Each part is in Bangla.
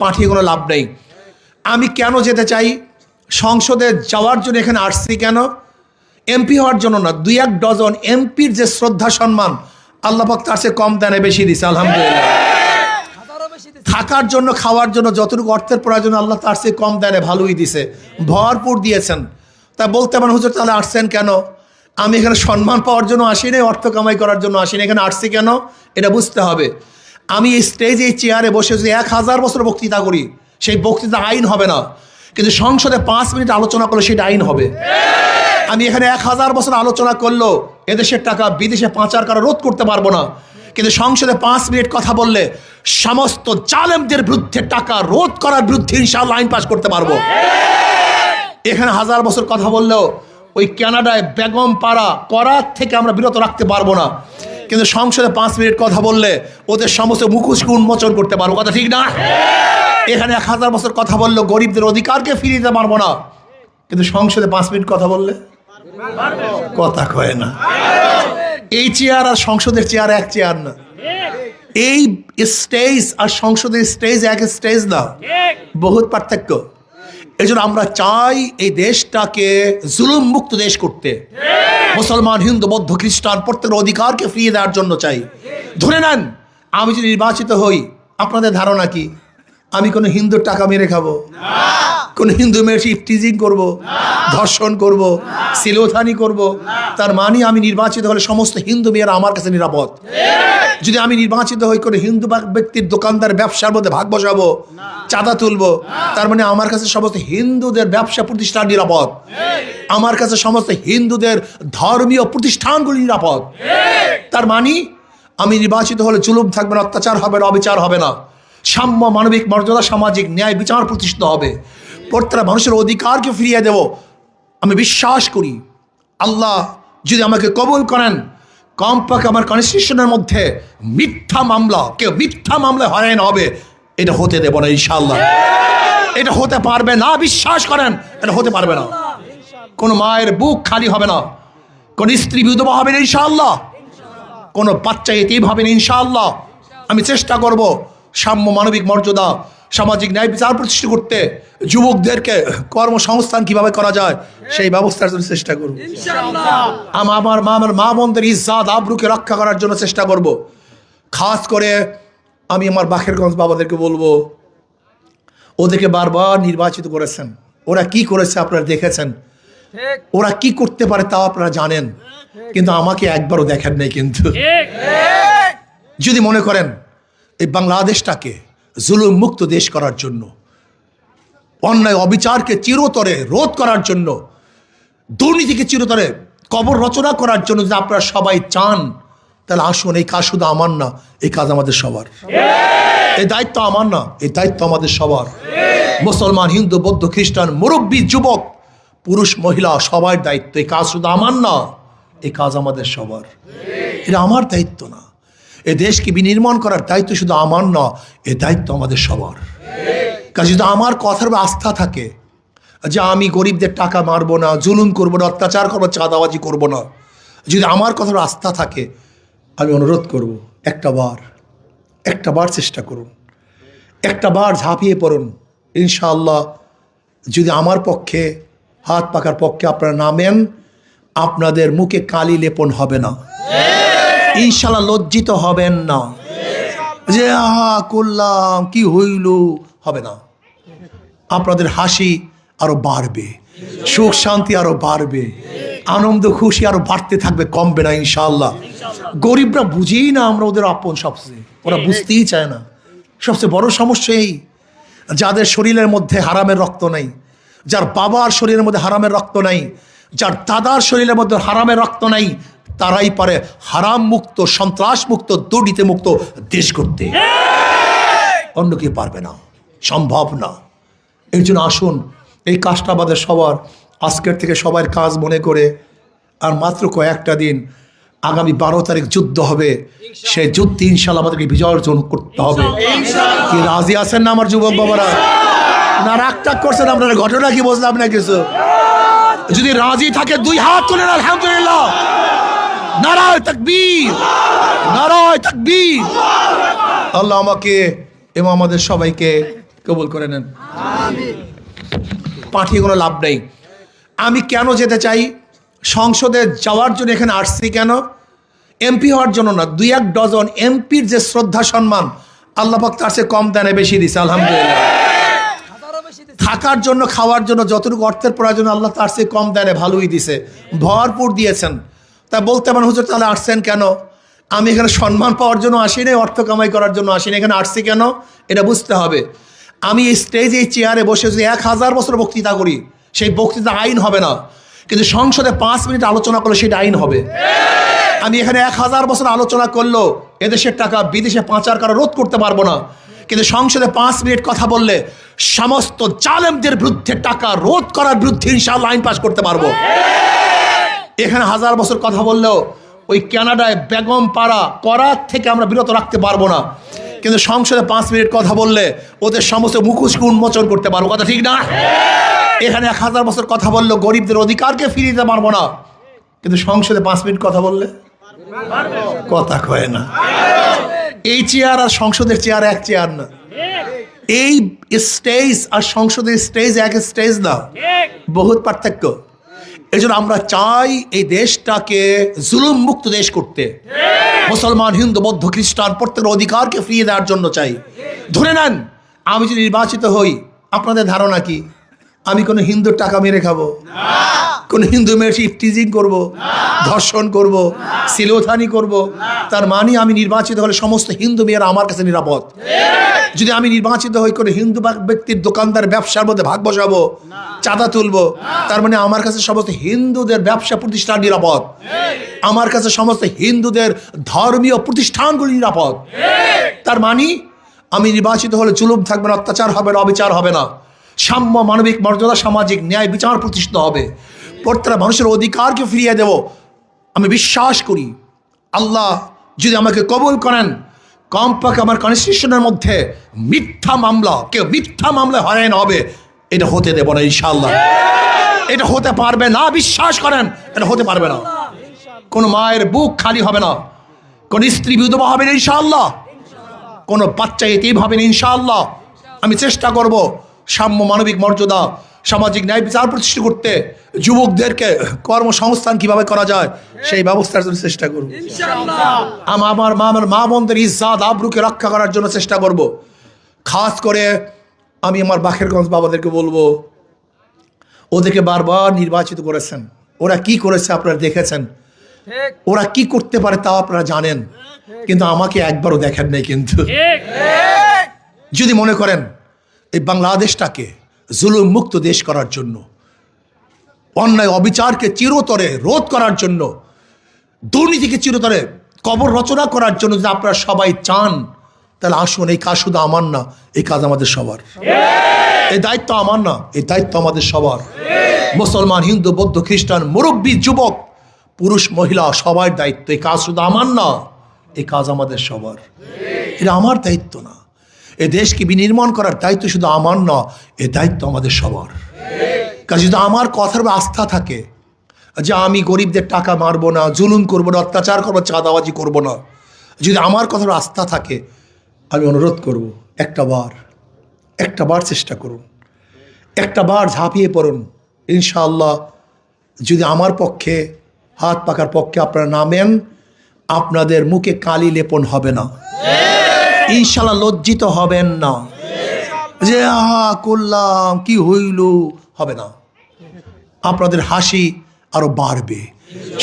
পাঠিয়ে কোনো লাভ নেই। আমি কেন যেতে চাই সংসদে যাওয়ার জন্য, এখানে আসছি কেন? এমপি হওয়ার জন্য না। 2-1 ডজন এমপির যে শ্রদ্ধা সম্মান আল্লাহ পাক তার চেয়ে কম দেনে বেশি দিছে আলহামদুলিল্লাহ। থাকার জন্য, খাওয়ার জন্য যতটুকু অর্থের প্রয়োজন আল্লাহ তার চেয়ে কম দেনে ভালোই দিছে, ভরপুর দিয়েছেন। তা বলতে পারেন হুজুর তাহলে আসছেন কেন? আমি এখানে সম্মান পাওয়ার জন্য আসিনি, অর্থ কামাই করার জন্য আসিনি। এখানে আসছি কেন এটা বুঝতে হবে। আমি এই স্টেজে, এই চেয়ারে বসে যদি 1000 বছর বক্তৃতা করি, সেই বক্তৃতা আইন হবে না, কিন্তু সংসদে 5 মিনিট আলোচনা করলে সেটা আইন হবে। আমি এখানে 1000 বছর আলোচনা করলো এদেশের টাকা বিদেশে পাচার করা রোধ করতে পারবো না, কিন্তু সংসদে 5 মিনিট কথা বললে সমস্ত জালেমদের বিরুদ্ধে টাকা রোধ করার বিরুদ্ধে ইনশাআল্লাহ আইন পাস করতে পারবো। এখানে 1000 বছর কথা বললেও ওই কানাডায় বেগম পাড়া করার থেকে আমরা বিরত রাখতে পারবো না, কিন্তু সংসদে 5 মিনিট কথা বললে ওদের সমস্ত মুখোশকে উন্মোচন করতে পারবো। কথা ঠিক না? এখানে 1000 বছর কথা বললেও গরিবদের অধিকারকে ফিরিয়ে দিতে পারবো না, কিন্তু সংসদে 5 মিনিট কথা বললে কথা কয় না। এই চেয়ার আর সংসদের চেয়ার এক চেয়ার না। এই স্টেজ আর সংসদের স্টেজ এক স্টেজ না, বহুত পার্থক্য। এই জন্য আমরা চাই এই দেশটাকে জুলুম মুক্ত দেশ করতে। মুসলমান, হিন্দু, বৌদ্ধ, খ্রিস্টান প্রত্যেকের অধিকারকে ফিরিয়ে দেওয়ার জন্য চাই। ধরে নেন আমি যদি নির্বাচিত হই, আপনাদের ধারণা কি আমি কোনো হিন্দুর টাকা মেরে খাবো? কোনো হিন্দু মেয়ের টিজিং করবো, ধর্ষণ করব, সিলোথানি করব? তার মানে আমি নির্বাচিত হলে সমস্ত হিন্দু মেয়েরা আমার কাছে নিরাপদ। যদি আমি নির্বাচিত হই কোনো হিন্দু ব্যক্তির দোকানদার ব্যবসার মধ্যে ভাগ বসাবো, চাঁদা তুলবো, তার মানে আমার কাছে সমস্ত হিন্দুদের ব্যবসা প্রতিষ্ঠান নিরাপদ। আমার কাছে সমস্ত হিন্দুদের ধর্মীয় প্রতিষ্ঠানগুলি নিরাপদ। তার মানে আমি নির্বাচিত হলে জুলুম থাকবে না, অত্যাচার হবে না, অবিচার হবে না, সাম্য, মানবিক মর্যাদা, সামাজিক ন্যায় বিচার প্রতিষ্ঠিত হবে। প্রত্যেকটা মানুষের অধিকারকে ফিরিয়ে দেব। আমি বিশ্বাস করি আল্লাহ যদি আমাকে কবুল করেন, কমপক্ষে আমার কনস্টিটিউশনের মধ্যে মিথ্যা মামলা, কেউ মিথ্যা মামলায় হয়রান হবে, এটা হতে দেব না ইনশাআল্লাহ। এটা হতে পারবে না, বিশ্বাস করেন, এটা হতে পারবে না। কোনো মায়ের বুক খালি হবে না, কোন স্ত্রী বিধবা হবে না ইনশাআল্লাহ, কোনো বাচ্চা এতিম হবে না ইনশাআল্লাহ। আমি চেষ্টা করব সাম্য, মানবিক মর্যাদা, সামাজিক ন্যায় বিচার প্রতিষ্ঠা করতে। যুবকদেরকে কর্মসংস্থান কিভাবে করা যায় সেই ব্যবস্থার জন্য চেষ্টা করব। আমার মা বোনদের ইজ্জত আবরুকে রক্ষা করার জন্য চেষ্টা করব। খাস করে আমি আমার বাখেরগঞ্জ বাবাদেরকে বলবো, ওদেরকে বারবার নির্বাচিত করেছেন, ওরা কি করেছে আপনারা দেখেছেন, ওরা কি করতে পারে তাও আপনারা জানেন, কিন্তু আমাকে একবারও দেখেন নাই। কিন্তু যদি মনে করেন এই বাংলাদেশটাকে জুলুম মুক্ত দেশ করার জন্য, অন্যায় অবিচারকে চিরতরে রোধ করার জন্য, দুর্নীতিকে চিরতরে কবর রচনা করার জন্য যদি আপনারা সবাই চান, তাহলে আসুন। এই কাজ শুধু আমার না, এই কাজ আমাদের সবার। এই দায়িত্ব আমার না, এই দায়িত্ব আমাদের সবার। মুসলমান, হিন্দু, বৌদ্ধ, খ্রিস্টান, মুরব্বী, যুবক, পুরুষ, মহিলা, সবার দায়িত্ব। এই কাজ শুধু আমার না, এই কাজ আমাদের সবার। এটা আমার দায়িত্ব না। এ দেশকে বিনির্মাণ করার দায়িত্ব শুধু আমার না, এ দায়িত্ব আমাদের সবার। কারণ যদি আমার কথার আস্থা থাকে যে আমি গরিবদের টাকা মারবো না, জুলুম করবো না, অত্যাচার করবো, চাঁদাবাজি করবো না, যদি আমার কথার আস্থা থাকে, আমি অনুরোধ করব একটা বার চেষ্টা করুন, একটা বার ঝাঁপিয়ে পড়ুন। ইনশাআল্লাহ যদি আমার পক্ষে, হাত পাকার পক্ষে আপনারা নামেন, আপনাদের মুখে কালি লেপন হবে না, ইনশাআল্লাহ লজ্জিত হবেন না যে আহা করলাম কি হইল, হবে না। আপনাদের হাসি আরো বাড়বে, সুখ শান্তি আরো বাড়বে, আনন্দ খুশি আরো বাড়তে থাকবে, কমবে না ইনশাআল্লাহ। গরিবরা বুঝেই না আমরা ওদের আপন, সবচেয়ে ওরা বুঝতেই চায় না। সবচেয়ে বড় সমস্যা এই, যাদের শরীরের মধ্যে হারামের রক্ত নেই, যার বাবার শরীরের মধ্যে হারামের রক্ত নাই, যার দাদার শরীরের মধ্যে হারামের রক্ত নাই, তারাই পারে হারাম মুক্ত, সন্ত্রাস মুক্ত, দুর্নীতি মুক্ত দেশ করতে। অন্য কেউ পারবে না, সম্ভব না। এই জন্য আসুন, এই কাজটা আমাদের সবার। আজকের থেকে সবার কাজ মনে করে, আর মাত্র কয়েকটা দিন, আগামী 12 তারিখ যুদ্ধ হবে, সেই যুদ্ধে ইনশাআল্লাহ আমাদেরকে বিজয় অর্জন করতে হবে। কি রাজি আছেন না আমার যুবক বাবারা? না রাগ টাগ করছেন আপনারা? ঘটনা কি বুঝলাম না কিছু। যদি রাজি থাকে 2 হাত তুলেন আলহামদুলিল্লাহ। নারায়ে তাকবীর, নারায়ে তাকবীর। আল্লাহ আমাকে এবং আমাদের সবাইকে কবুল করে নেন। পাঠিয়ে কোনো লাভ নেই। আমি কেন যেতে চাই, সংসদে যাওয়ার জন্য এখানে আসছি কেন, এমপি হওয়ার জন্য না। 2-1 ডজন এমপির যে শ্রদ্ধা সম্মান আল্লাহ পাক তার চেয়ে কম দানে বেশি দিছে আলহামদুলিল্লাহ। থাকার জন্য খাওয়ার জন্য যতটুকু অর্থের প্রয়োজন আল্লাহ তার চেয়ে কম দানে ভালোই দিছে, ভরপুর দিয়েছেন। তা বলতে পারেন হুজুর তাহলে আসছেন কেন? আমি এখানে সম্মান পাওয়ার জন্য আসি না, অর্থ কামাই করার জন্য আসি না। এখানে আসছি কেন এটা বুঝতে হবে। আমি এই স্টেজে এই চেয়ারে বসে যদি 1000 বছর বক্তৃতা করি, সেই বক্তৃতা আইন হবে না, কিন্তু সংসদে 5 মিনিট আলোচনা করলে সেটা আইন হবে। আমি এখানে 1000 বছর আলোচনা করলেও এদেশের টাকা বিদেশে পাচার করা রোধ করতে পারবো না, কিন্তু সংসদে 5 মিনিট কথা বললে সমস্ত জালেমদের বিরুদ্ধে টাকা রোধ করার বিরুদ্ধে ইনশাআল্লাহ আইন পাস করতে পারবো। এখানে 1000 বছর কথা বললেও ওই কানাডায় বেগম পাড়া করার থেকে আমরা বিরত রাখতে পারবো না, কিন্তু সংসদে 5 মিনিট কথা বললে ওদের সমস্ত মুখোশকে উন্মোচন করতে পারবো। কথা ঠিক না? এখানে 1000 বছর কথা বললেও গরিবদের অধিকারকে ফিরিয়ে দিতে পারবো না, কিন্তু সংসদে 5 মিনিট কথা বললে কথা কয় না। এই চেয়ার আর সংসদের চেয়ার এক চেয়ার না। এই স্টেজ আর সংসদের স্টেজ এক স্টেজ না, বহুত পার্থক্য। এই জন্য আমরা চাই এই দেশটাকে জুলুম মুক্ত দেশ করতে। মুসলমান, হিন্দু, বৌদ্ধ, খ্রিস্টান প্রত্যেকের অধিকারকে ফিরিয়ে দেওয়ার জন্য চাই। ধরে নেন আমি যদি নির্বাচিত হই, আপনাদের ধারণা কি আমি কোনো হিন্দুর টাকা মেরে খাবো? কোন হিন্দু মেয়ের ইফটিজিং করব, ধর্ষণ করব, সিলোথানি করব? তার মানে আমি নির্বাচিত হলে সমস্ত হিন্দু মেয়েরা আমার কাছে নিরাপদ। যদি আমি নির্বাচিত হই কোনো হিন্দু ব্যক্তির দোকানদার ব্যবসার মধ্যে ভাগ বসাবো, চাঁদা তুলবো, তার মানে আমার কাছে সমস্ত হিন্দুদের ব্যবসা প্রতিষ্ঠান নিরাপদ। আমার কাছে সমস্ত হিন্দুদের ধর্মীয় প্রতিষ্ঠানগুলি নিরাপদ। তার মানে আমি নির্বাচিত হলে জুলুম থাকবে না, অত্যাচার হবে না, অবিচার হবে না, সাম্য, মানবিক মর্যাদা, সামাজিক ন্যায় বিচার প্রতিষ্ঠিত হবে। প্রত্যেকটা মানুষের অধিকারকে ফিরিয়ে দেব। আমি বিশ্বাস করি আল্লাহ যদি আমাকে কবুল করেন, কমপক্ষে আমার কনস্টিটিউশনের মধ্যে মিথ্যা মামলা, কেউ মিথ্যা মামলায় হয়রান হবে, এটা হতে দেব না ইনশাআল্লাহ। এটা হতে পারবে না, বিশ্বাস করেন, এটা হতে পারবে না। কোনো মায়ের বুক খালি হবে না, কোন স্ত্রী বিধবা হবে না ইনশাআল্লাহ, কোনো বাচ্চা এতিম হবে না ইনশাআল্লাহ। আমি চেষ্টা করব সাম্য, মানবিক মর্যাদা, সামাজিক ন্যায় বিচার প্রতিষ্ঠা করতে। যুবকদেরকে কর্মসংস্থান কিভাবে করা যায় সেই ব্যবস্থার জন্য চেষ্টা করব। আমার মা বোনদের ইজ্জত আবরুকে রক্ষা করার জন্য চেষ্টা করব। খাস করে আমি আমার বাখেরগঞ্জ বাবাদেরকে বলবো, ওদেরকে বারবার নির্বাচিত করেছেন, ওরা কি করেছে আপনারা দেখেছেন, ওরা কি করতে পারে তাও আপনারা জানেন, কিন্তু আমাকে একবারও দেখেন নাই। কিন্তু যদি মনে করেন এই বাংলাদেশটাকে জুলুম মুক্ত দেশ করার জন্য, অন্যায় অবিচারকে চিরতরে রোধ করার জন্য, দুর্নীতিকে চিরতরে কবর রচনা করার জন্য যদি আপনারা সবাই চান, তাহলে আসুন। এই কাজ শুধু আমার না, এই কাজ আমাদের সবার। এই দায়িত্ব আমার না, এই দায়িত্ব আমাদের সবার। মুসলমান, হিন্দু, বৌদ্ধ, খ্রিস্টান, মুরব্বী, যুবক, পুরুষ, মহিলা, সবার দায়িত্ব। এই কাজ শুধু আমার না, এই কাজ আমাদের সবার। এটা আমার দায়িত্ব না। এ দেশকে বিনির্মাণ করার দায়িত্ব শুধু আমার না, এ দায়িত্ব আমাদের সবার। কাজে যদি আমার কথার আস্থা থাকে যে আমি গরিবদের টাকা মারবো না, জুলুম করবো না, অত্যাচার করবো, চাঁদাবাজি করবো না, যদি আমার কথার আস্থা থাকে, আমি অনুরোধ করব একটা বার চেষ্টা করুন, একটা বার ঝাঁপিয়ে পড়ুন। ইনশাআল্লাহ যদি আমার পক্ষে, হাত পাকার পক্ষে আপনারা নামেন, আপনাদের মুখে কালি লেপন হবে না, ইনশাআল্লাহ লজ্জিত হবেন না যে আহা করলাম কি হইল, হবে না। আপনাদের হাসি আরো বাড়বে,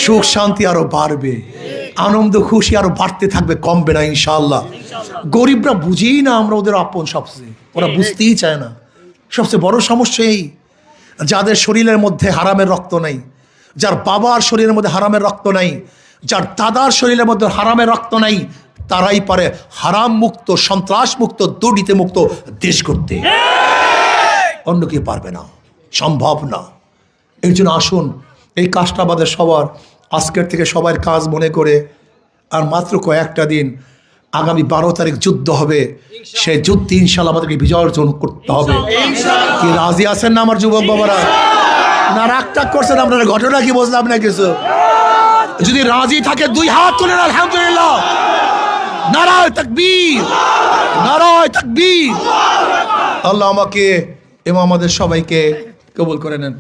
সুখ শান্তি আরো বাড়বে, আনন্দ খুশি আরো বাড়তে থাকবে, কমবে না ইনশাআল্লাহ। গরিবরা বুঝেই না আমরা ওদের আপন, সবচেয়ে ওরা বুঝতেই চায় না। সবচেয়ে বড় সমস্যা এই, যাদের শরীরের মধ্যে হারামের রক্ত নেই, যার বাবার শরীরের মধ্যে হারামের রক্ত নাই, যার দাদার শরীরের মধ্যে হারামের রক্ত নাই, তারাই পারে হারাম মুক্ত, সন্ত্রাস মুক্ত, দুর্নীতি মুক্ত দেশ করতে। অন্য কেউ পারবে না, সম্ভব না। এর জন্য আসুন, এই কাজটা আমাদের সবার। আজকের থেকে সবার কাজ মনে করে, আর মাত্র কয়েকটা দিন, আগামী 12 তারিখ যুদ্ধ হবে, সেই যুদ্ধে ইনশাআল্লাহ আমাদেরকে বিজয় অর্জন করতে হবে। কি রাজি আছেন না আমার যুবক বাবারা? না রাগ টাগ করছেন আপনারা? ঘটনা কি বুঝলাম না কিছু। যদি রাজি থাকে 2 হাত তুলেন আলহামদুলিল্লাহ। নারায়ে তাকবীর, নারায়ে তাকবীর। আল্লাহ আমাকে এবং আমাদের সবাইকে কবুল করে নেন।